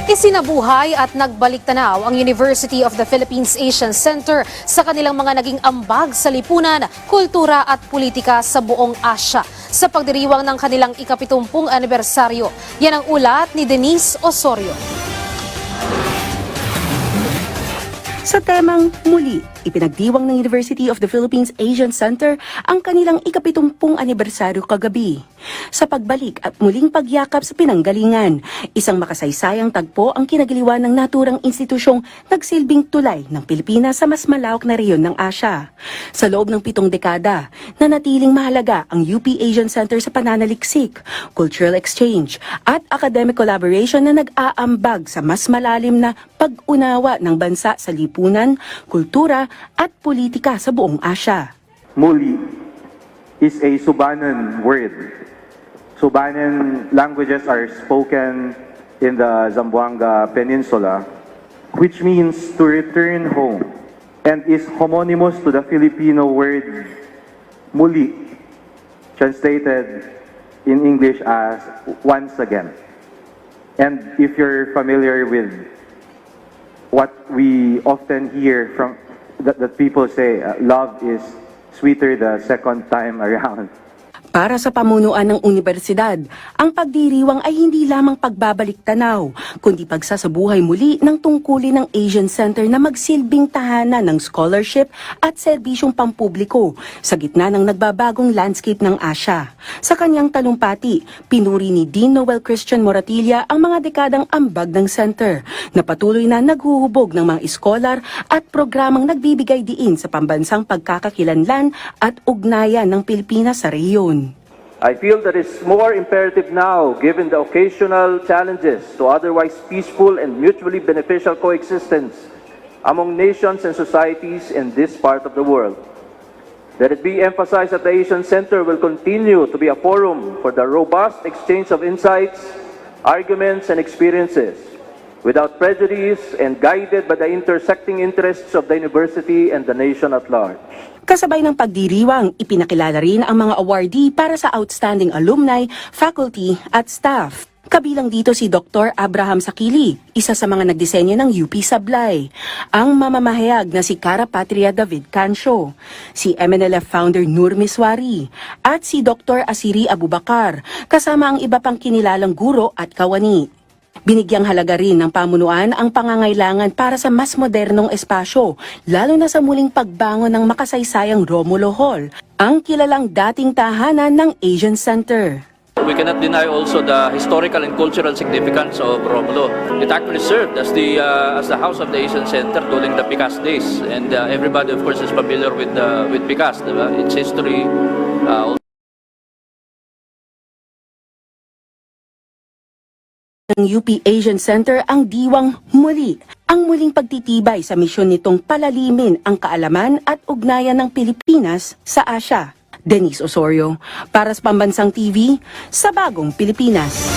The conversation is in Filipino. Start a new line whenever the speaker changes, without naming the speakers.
Isinabuhay at nagbalik-tanaw ang University of the Philippines Asian Center sa kanilang mga naging ambag sa lipunan, kultura at politika sa buong Asya sa pagdiriwang ng kanilang ika-70 anibersaryo. Yan ang ulat ni Denise Osorio.
Sa temang muli, ipinagdiwang ng University of the Philippines Asian Center ang kanilang ika-70 anibersaryo kagabi. Sa pagbalik at muling pagyakap sa pinanggalingan, isang makasaysayang tagpo ang kinagiliwan ng naturang institusyong nagsilbing tulay ng Pilipinas sa mas malawak na rehiyon ng Asya. Sa loob ng 7 dekada, nanatiling mahalaga ang UP Asian Center sa pananaliksik, cultural exchange at academic collaboration na nag-aambag sa mas malalim na pag-unawa ng bansa sa lipunan, kultura at politika sa buong Asya.
Muli is a Subanan word. Subanan languages are spoken in the Zamboanga Peninsula, which means to return home, and is homonymous to the Filipino word muli, translated in English as once again. And if you're familiar with what we often hear from that people say, love is sweeter the second time around.
Para sa pamunuan ng universidad, ang pagdiriwang ay hindi lamang pagbabalik-tanaw, kundi pagsasabuhay muli ng tungkulin ng Asian Center na magsilbing tahanan ng scholarship at serbisyong pampubliko sa gitna ng nagbabagong landscape ng Asya. Sa kanyang talumpati, pinuri ni Dean Noel Christian Moratilla ang mga dekadang ambag ng center na patuloy na naghuhubog ng mga iskolar at programang nagbibigay diin sa pambansang pagkakakilanlan at ugnayan ng Pilipinas sa rehiyon.
I feel that it's more imperative now, given the occasional challenges to otherwise peaceful and mutually beneficial coexistence among nations and societies in this part of the world, that it be emphasized that the Asian Center will continue to be a forum for the robust exchange of insights, arguments, and experiences, without prejudice and guided by the intersecting interests of the university and the nation at large.
Kasabay ng pagdiriwang, ipinakilala rin ang mga awardee para sa outstanding alumni, faculty at staff. Kabilang dito si Dr. Abraham Sakili, isa sa mga nagdisenyo ng UP Sablay, ang mamamahayag na si Cara Patria David Cancio, si MNLF founder Nur Miswari, at si Dr. Asiri Abubakar, kasama ang iba pang kinilalang guro at kawani. Binigyang halaga rin ng pamunuan ang pangangailangan para sa mas modernong espasyo, lalo na sa muling pagbangon ng makasaysayang Romulo Hall, ang kilalang dating tahanan ng Asian Center.
We cannot deny also the historical and cultural significance of Romulo. It actually served as the house of the Asian Center during the PICAS days, and everybody of course is familiar with PICAS, diba? Its history.
Ng UP Asian Center ang diwang muli, ang muling pagtitibay sa misyon nitong palalimin ang kaalaman at ugnayan ng Pilipinas sa Asya. Denise Osorio, para sa Pambansang TV, sa Bagong Pilipinas.